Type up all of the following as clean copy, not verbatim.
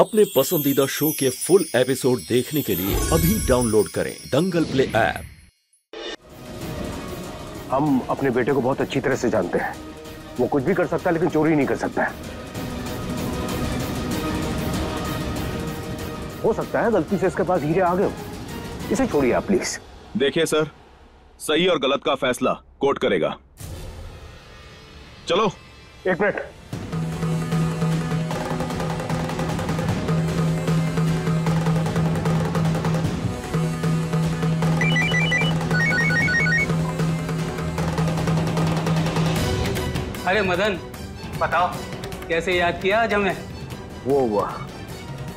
अपने पसंदीदा शो के फुल एपिसोड देखने के लिए अभी डाउनलोड करें दंगल प्ले ऐप। हम अपने बेटे को बहुत अच्छी तरह से जानते हैं। वो कुछ भी कर सकता है लेकिन चोरी नहीं कर सकता है। हो सकता है गलती से इसके पास हीरे आ गए हो। इसे छोड़िए आप प्लीज। देखिए सर, सही और गलत का फैसला कोर्ट करेगा। चलो। एक मिनट। अरे मदन, बताओ कैसे याद किया आज हमें? वो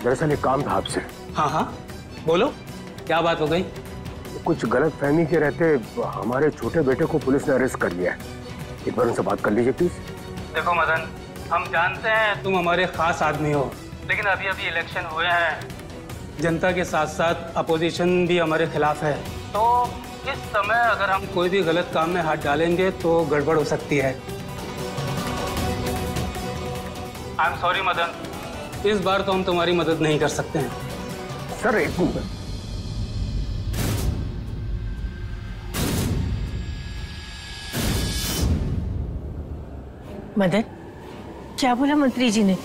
दरअसल एक काम था आपसे। हाँ हाँ बोलो, क्या बात हो गई? कुछ गलत फहमी के रहते हमारे छोटे बेटे को पुलिस ने अरेस्ट कर लिया है। एक बार उनसे बात कर लीजिए प्लीज। देखो मदन, हम जानते हैं तुम हमारे खास आदमी हो, लेकिन अभी अभी इलेक्शन हुए हैं, जनता के साथ साथ अपोजिशन भी हमारे खिलाफ है, तो इस समय अगर हम कोई भी गलत काम में हाथ डालेंगे तो गड़बड़ हो सकती है। आई एम सॉरी मदन, इस बार तो हम तुम्हारी मदद नहीं कर सकते हैं। सर एक मिनट। मदन, क्या बोला मंत्री जी ने?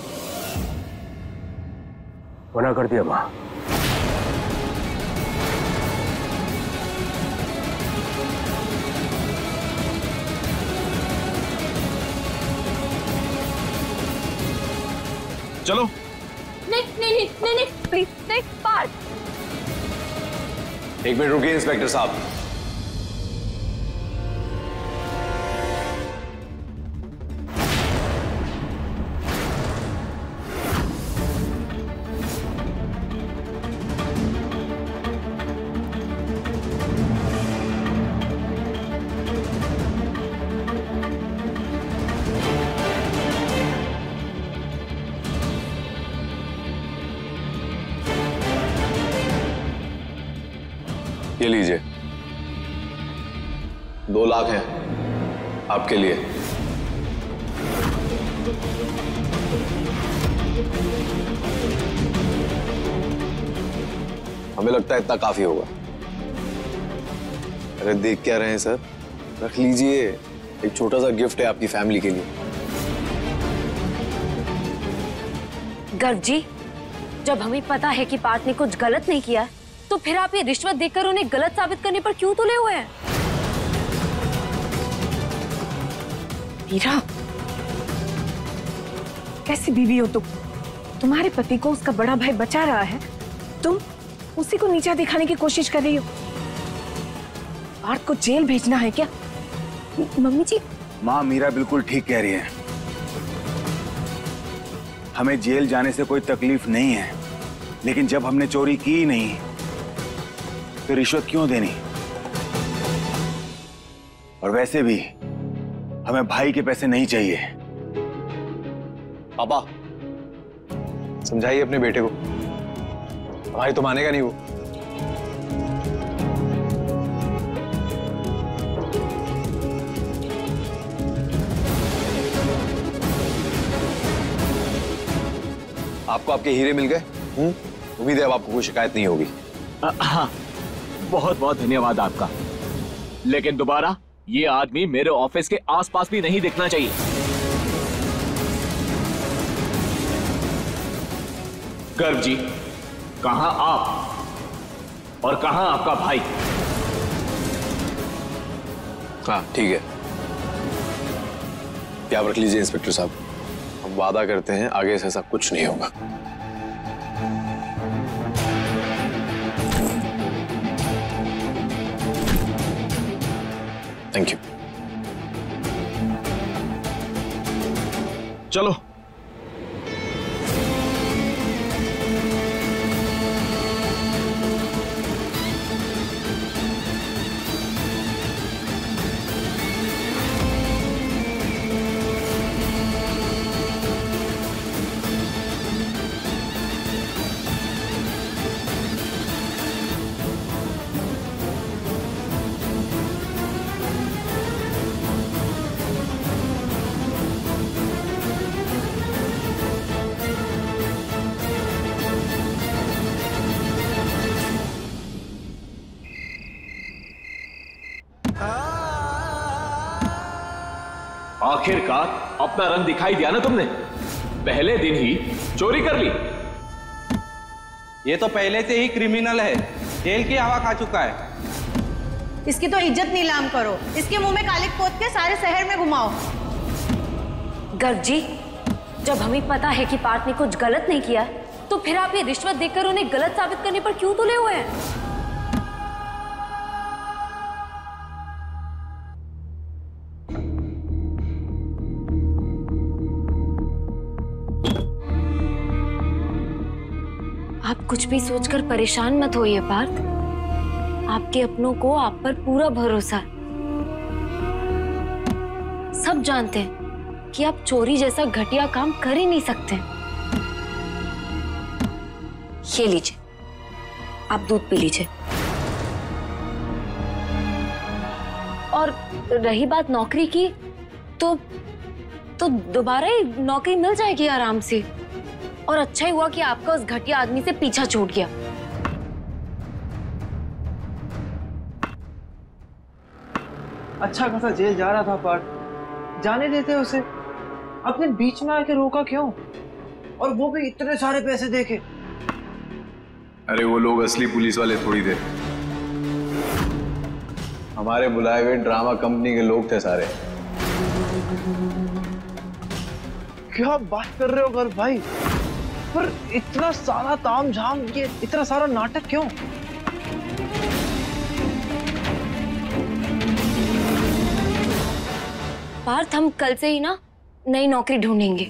मना कर दिया माँ। चलो। नहीं नहीं नहीं नहीं नहीं प्लीज नहीं पार्थ। एक मिनट रुकिए इंस्पेक्टर साहब। ये लीजिए, 2 लाख है आपके लिए। हमें लगता है इतना काफी होगा। अरे देख क्या रहे हैं सर, रख लीजिए, एक छोटा सा गिफ्ट है आपकी फैमिली के लिए। गर्ग जी, जब हमें पता है कि पार्थ ने कुछ गलत नहीं किया तो फिर आप ये रिश्वत देकर उन्हें गलत साबित करने पर क्यों तुले हुए हैं? मीरा, कैसी बीवी हो तुम? तुम्हारे पति को उसका बड़ा भाई बचा रहा है, तुम उसी को नीचा दिखाने की कोशिश कर रही हो। पार्थ को जेल भेजना है क्या? मम्मी जी। माँ, मीरा बिल्कुल ठीक कह रही है। हमें जेल जाने से कोई तकलीफ नहीं है, लेकिन जब हमने चोरी की नहीं तो रिश्वत क्यों देनी? और वैसे भी हमें भाई के पैसे नहीं चाहिए। पापा, समझाइए अपने बेटे को, हमारी तो मानेगा नहीं वो। आपको आपके हीरे मिल गए? उम्मीद है अब आपको कोई शिकायत नहीं होगी। हाँ, बहुत बहुत धन्यवाद आपका, लेकिन दोबारा ये आदमी मेरे ऑफिस के आसपास भी नहीं दिखना चाहिए। गर्ग जी, कहां आप और कहां आपका भाई? हाँ ठीक है, क्या रख लीजिए इंस्पेक्टर साहब, हम वादा करते हैं आगे से ऐसा कुछ नहीं होगा। Thank you. चलो। आखिरकार अपना रंग दिखाई दिया ना तुमने। पहले दिन ही चोरी कर ली। ये तो पहले से ही क्रिमिनल है, जेल की हवा खा चुका है। इसकी तो इज्जत नीलाम करो, इसके मुंह में कालिक पोत के सारे शहर में घुमाओ। गर्ग जी, जब हमें पता है कि पार्थ ने कुछ गलत नहीं किया तो फिर आप ये रिश्वत देकर उन्हें गलत साबित करने पर क्यों तुले हुए हैं? आप कुछ भी सोचकर परेशान मत होइए पार्थ। आपके अपनों को आप पर पूरा भरोसा है। सब जानते हैं कि आप चोरी जैसा घटिया काम कर ही नहीं सकते। ये लीजिए, आप दूध पी लीजिए। और रही बात नौकरी की, तो दोबारा ही नौकरी मिल जाएगी आराम से। और अच्छा ही हुआ कि आपका उस घटिया आदमी से पीछा छूट गया। अच्छा खासा जेल जा रहा था पार्थ, जाने देते उसे। आपने बीच में आके रोका क्यों? और वो भी इतने सारे पैसे देके। अरे वो लोग असली पुलिस वाले थोड़ी थे, हमारे बुलाए हुए ड्रामा कंपनी के लोग थे सारे। क्या बात कर रहे हो गर्ग भाई? पर इतना सारा तामझाम, ये इतना सारा नाटक क्यों? पार्थ, हम कल से ही ना नई नौकरी ढूंढेंगे।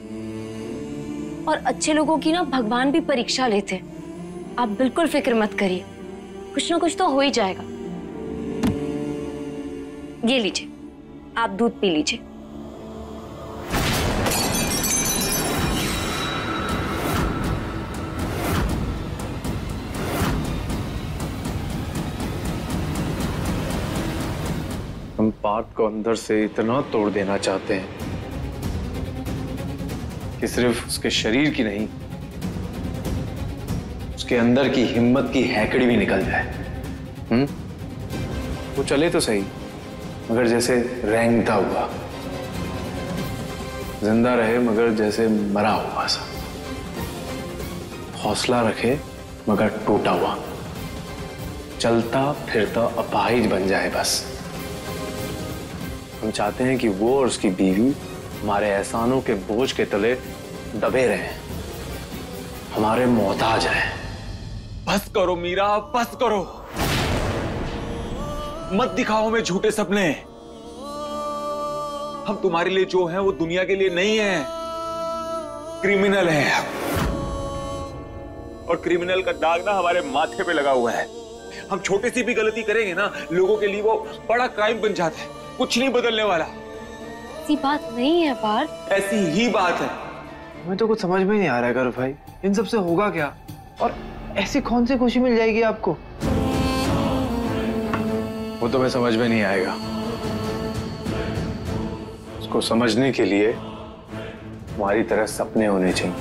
और अच्छे लोगों की ना भगवान भी परीक्षा लेते हैं। आप बिल्कुल फिक्र मत करिए, कुछ ना कुछ तो हो ही जाएगा। ये लीजिए, आप दूध पी लीजिए। हम पार्थ को अंदर से इतना तोड़ देना चाहते हैं कि सिर्फ उसके शरीर की नहीं, उसके अंदर की हिम्मत की हैकड़ी भी निकल जाए। वो चले तो सही, मगर जैसे रेंगता हुआ, जिंदा रहे मगर जैसे मरा हुआ सा, हौसला रखे मगर टूटा हुआ, चलता फिरता अपाहिज बन जाए बस। हम चाहते हैं कि वो और उसकी बीवी हमारे एहसानों के बोझ के तले दबे रहें, हमारे मोहताज हैं। बस करो मीरा, बस करो। मत दिखाओ हमें झूठे सपने। हम तुम्हारे लिए जो हैं वो दुनिया के लिए नहीं हैं। क्रिमिनल हैं हम, और क्रिमिनल का दाग ना हमारे माथे पे लगा हुआ है। हम छोटी सी भी गलती करेंगे ना, लोगों के लिए वो बड़ा क्राइम बन जाता है। कुछ नहीं बदलने वाला। ऐसी बात नहीं है पार्थ। ऐसी ही बात है। हमें तो कुछ समझ में नहीं आ रहा है गर्ग भाई, इन सब से होगा क्या? और ऐसी कौन सी खुशी मिल जाएगी आपको? वो तुम्हें समझ में नहीं आएगा। उसको समझने के लिए हमारी तरह सपने होने चाहिए।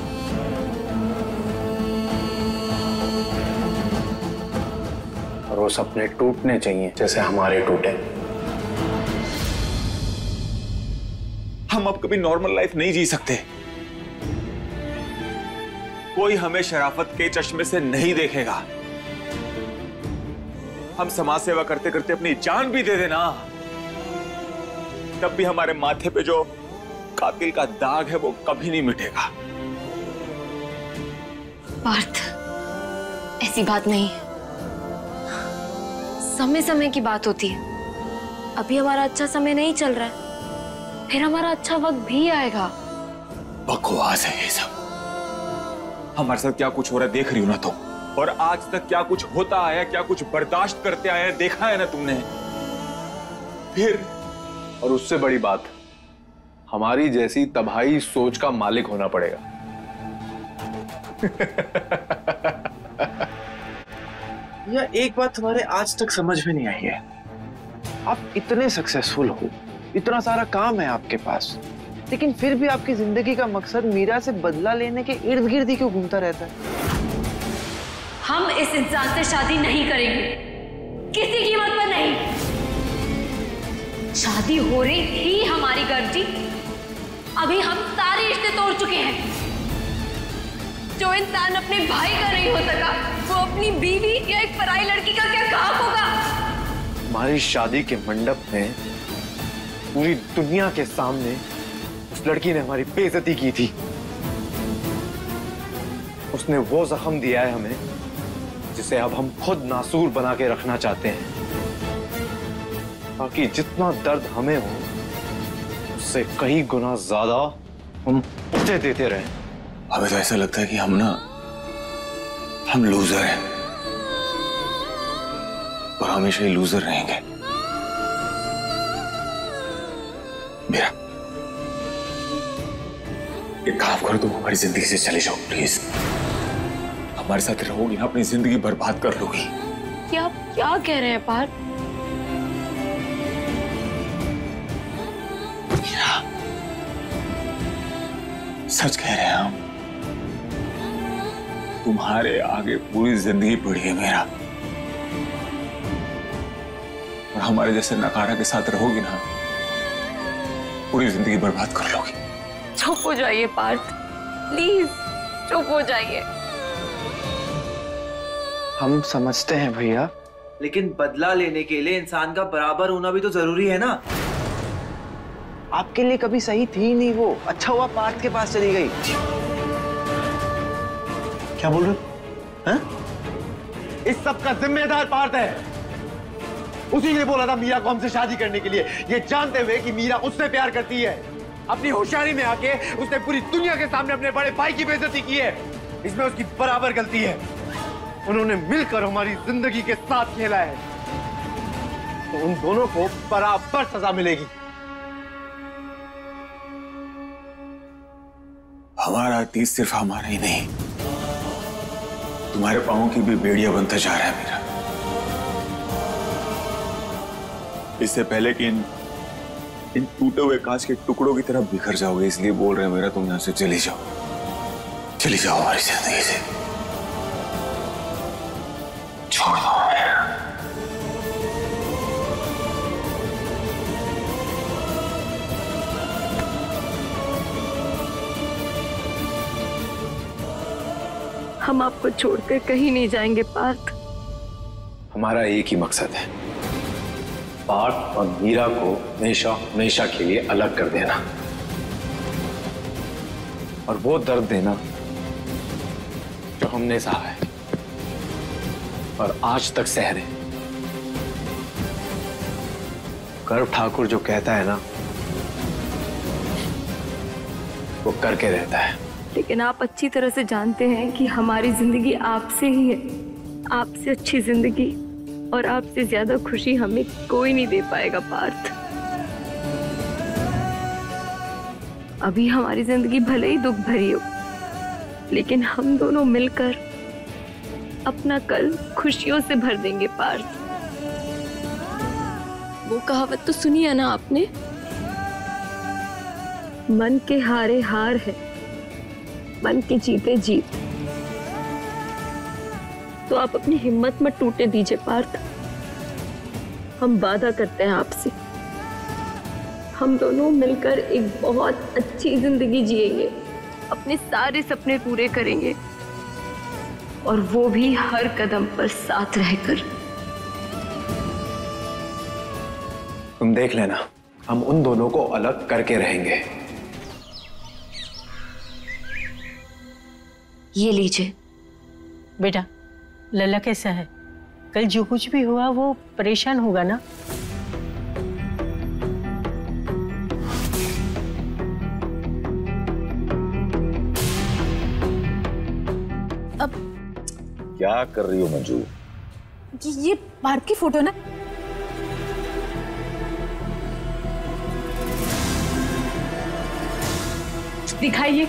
और वो सपने टूटने चाहिए जैसे हमारे टूटे। हम अब कभी नॉर्मल लाइफ नहीं जी सकते। कोई हमें शराफत के चश्मे से नहीं देखेगा। हम समाज सेवा करते करते अपनी जान भी दे देना, तब भी हमारे माथे पे जो कातिल का दाग है वो कभी नहीं मिटेगा। पार्थ, ऐसी बात नहीं है। समय समय की बात होती है। अभी हमारा अच्छा समय नहीं चल रहा है, फिर हमारा अच्छा वक्त भी आएगा। बकवास है ये सब। हमारे साथ क्या कुछ हो रहा है देख रही हो ना तुम, और आज तक क्या कुछ होता आया, क्या कुछ बर्दाश्त करते आए देखा है ना तुमने। फिर और उससे बड़ी बात, हमारी जैसी तबाही सोच का मालिक होना पड़ेगा। यह एक बात तुम्हारे आज तक समझ में नहीं आई है। आप इतने सक्सेसफुल हो, इतना सारा काम है आपके पास, लेकिन फिर भी आपकी जिंदगी का मकसद मीरा से बदला लेने के इर्द गिर्द ही क्यों घूमता रहता है? हम इस इंसान से शादी नहीं करेंगे, किसी कीमत पर नहीं। शादी हो रही थी हमारी गर्ग जी, अभी हम सारे रिश्ते तोड़ चुके हैं। जो इंसान अपने भाई का नहीं हो सका, वो अपनी बीवी या एक पराई लड़की का क्या काम होगा? हमारी शादी के मंडप में पूरी दुनिया के सामने उस लड़की ने हमारी बेइज्जती की थी। उसने वो जख्म दिया है हमें जिसे अब हम खुद नासूर बना के रखना चाहते हैं, ताकि जितना दर्द हमें हो उससे कई गुना ज्यादा हम उसे देते रहें। हमें तो ऐसा लगता है कि हम लूजर हैं और हमेशा ही लूजर रहेंगे। मेरा एक काम करो, तुम हमारी जिंदगी से चले जाओ प्लीज। हमारे साथ रहोगी ना, अपनी जिंदगी बर्बाद कर लोगी। क्या आप क्या कह रहे हैं पार्थ? सच कह रहे हैं हम। तुम्हारे आगे पूरी जिंदगी पड़ी है मेरा, और हमारे जैसे नकारा के साथ रहोगी ना, पूरी जिंदगी बर्बाद कर लोगी। चुप हो जाइए पार्थ, प्लीज चुप हो जाइए। हम समझते हैं भैया, लेकिन बदला लेने के लिए इंसान का बराबर होना भी तो जरूरी है ना। आपके लिए कभी सही थी नहीं वो, अच्छा हुआ पार्थ के पास चली गई। क्या बोल रहे हैं? इस सब का जिम्मेदार पार्थ है। उसी ने बोला था मीरा को हमसे शादी करने के लिए, ये जानते हुए कि मीरा उससे प्यार करती है। अपनी होशियारी में आके उसने पूरी दुनिया के सामने अपने बड़े भाई की बेइज्जती की है। इसमें उसकी बराबर गलती है। उन्होंने मिलकर हमारी जिंदगी के साथ खेला है, तो उन दोनों को बराबर सजा मिलेगी। हमारा अतीत सिर्फ हमारा ही नहीं, तुम्हारे पांवों की भी बेड़िया बनता जा रहा है मेरा। इससे पहले कि इन टूटे हुए कांच के टुकड़ों की तरह बिखर जाओगे, इसलिए बोल रहे हैं मेरा, तुम यहां से चली जाओ हमारी जिंदगी से, छोड़ दो। हम आपको छोड़कर कहीं नहीं जाएंगे पार्थ। हमारा एक ही मकसद है, पार्थ और मीरा को हमेशा हमेशा के लिए अलग कर देना, और वो दर्द देना जो हमने सहा है और आज तक सह रहे। गर्व ठाकुर जो कहता है ना, वो करके रहता है। लेकिन आप अच्छी तरह से जानते हैं कि हमारी जिंदगी आपसे ही है। आपसे अच्छी जिंदगी और आपसे ज्यादा खुशी हमें कोई नहीं दे पाएगा पार्थ। अभी हमारी जिंदगी भले ही दुख भरी हो, लेकिन हम दोनों मिलकर अपना कल खुशियों से भर देंगे पार्थ। वो कहावत तो सुनी है ना आपने, मन के हारे हार है, मन के जीते जीत। तो आप अपनी हिम्मत मत टूटने दीजिए पार्थ। हम वादा करते हैं आपसे, हम दोनों मिलकर एक बहुत अच्छी जिंदगी जिएंगे, अपने सारे सपने पूरे करेंगे, और वो भी हर कदम पर साथ रहकर। तुम देख लेना, हम उन दोनों को अलग करके रहेंगे। ये लीजिए। बेटा, लल्ला कैसा है? कल जो कुछ भी हुआ वो परेशान होगा ना? अब क्या कर रही हो मंजू? ये पार्थ की फोटो ना, दिखाइए।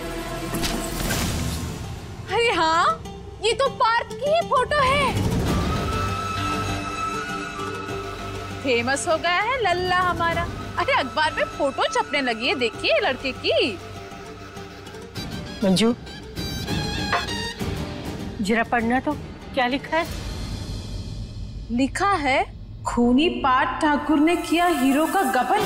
अरे हाँ, ये तो पार्थ की ही फोटो है। फेमस हो गया है लल्ला हमारा। अरे अखबार में फोटो छपने लगी है, देखिए लड़के की। मंजू, जरा पढ़ना तो, क्या लिखा है? लिखा है, खूनी पार्थ ठाकुर ने किया हीरो का गबन।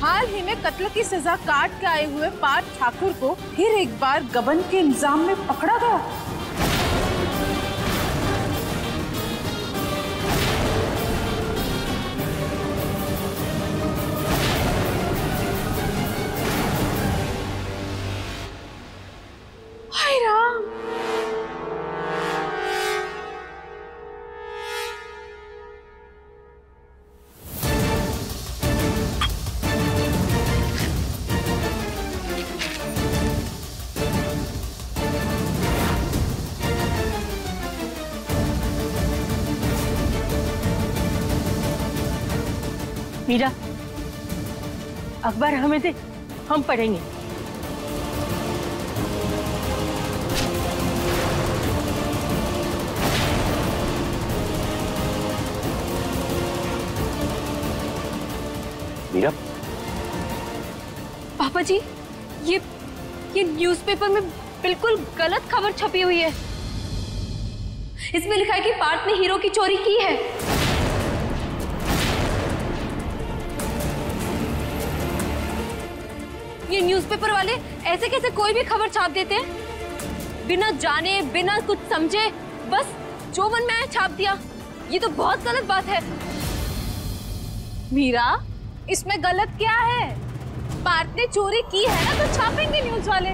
हाल ही में कत्ल की सजा काट के आए हुए पार्थ ठाकुर को फिर एक बार गबन के इल्जाम में पकड़ा गया। हाय राम। मीरा, अखबार हमें दे, हम पढ़ेंगे। मीरा, पापा जी, ये न्यूज़पेपर में बिल्कुल गलत खबर छपी हुई है। इसमें लिखा है कि पार्थ ने हीरो की चोरी की है। ये न्यूज़पेपर वाले ऐसे कैसे कोई भी खबर छाप देते हैं, बिना जाने बिना कुछ समझे, बस जो मन में आया छाप दिया। ये तो बहुत गलत बात है। मीरा, इसमें गलत क्या है? पार्थ ने चोरी की है ना, तो छापेंगे न्यूज वाले।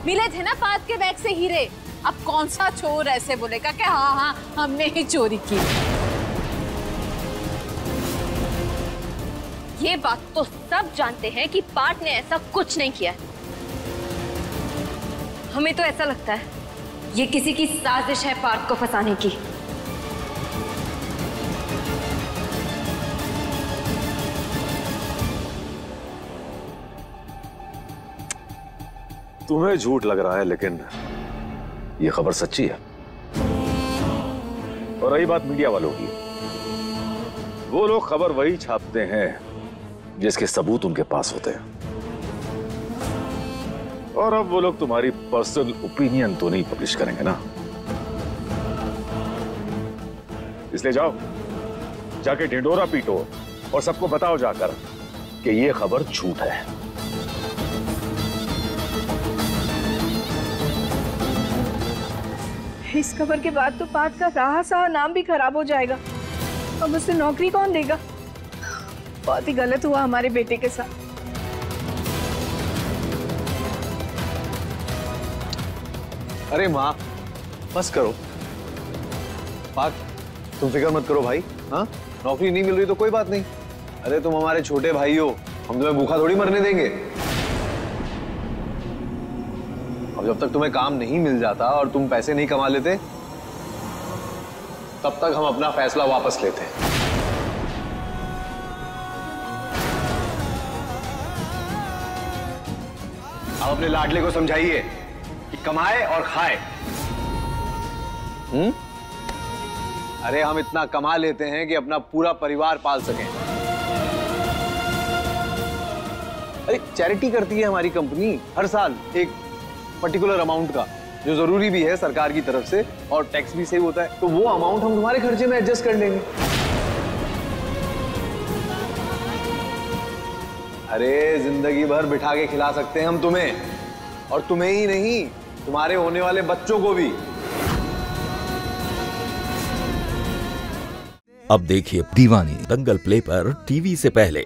मिले थे ना पार्थ के बैग से हीरे। अब कौन सा चोर ऐसे बोलेगा कि हाँ हाँ हमने ही चोरी की। ये बात तो सब जानते हैं कि पार्थ ने ऐसा कुछ नहीं किया। हमें तो ऐसा लगता है ये किसी की साजिश है पार्थ को फंसाने की। तुम्हें झूठ लग रहा है, लेकिन ये खबर सच्ची है। और रही बात मीडिया वालों की, वो लोग खबर वही छापते हैं जिसके सबूत उनके पास होते हैं। और अब वो लोग तुम्हारी पर्सनल ओपिनियन तो नहीं पब्लिश करेंगे ना, इसलिए जाओ, जाके ढिंडोरा पीटो और सबको बताओ जाकर कि ये खबर झूठ है। इस खबर के बाद तो पार्थ का रहा सहा नाम भी खराब हो जाएगा। अब उसे नौकरी कौन देगा? बहुत ही गलत हुआ हमारे बेटे के साथ। अरे माँ, बस करो। पार्थ, तुम फिक्र मत करो भाई। हाँ, नौकरी नहीं मिल रही तो कोई बात नहीं। अरे तुम हमारे छोटे भाई हो, हम तुम्हें भूखा थोड़ी मरने देंगे। अब जब तक तुम्हें काम नहीं मिल जाता और तुम पैसे नहीं कमा लेते, तब तक हम अपना फैसला वापस लेते। अब अपने लाडले को समझाइए कि कमाए और खाए। अरे हम इतना कमा लेते हैं कि अपना पूरा परिवार पाल सकें। अरे चैरिटी करती है हमारी कंपनी हर साल एक पर्टिकुलर अमाउंट का, जो जरूरी भी है सरकार की तरफ से, और टैक्स भी सेव होता है। तो वो अमाउंट हम तुम्हारे खर्चे में एडजस्ट कर लेंगे। अरे जिंदगी भर बिठा के खिला सकते हैं हम तुम्हें, और तुम्हें ही नहीं, तुम्हारे होने वाले बच्चों को भी। अब देखिए दीवानी दंगल प्ले पर टीवी से पहले।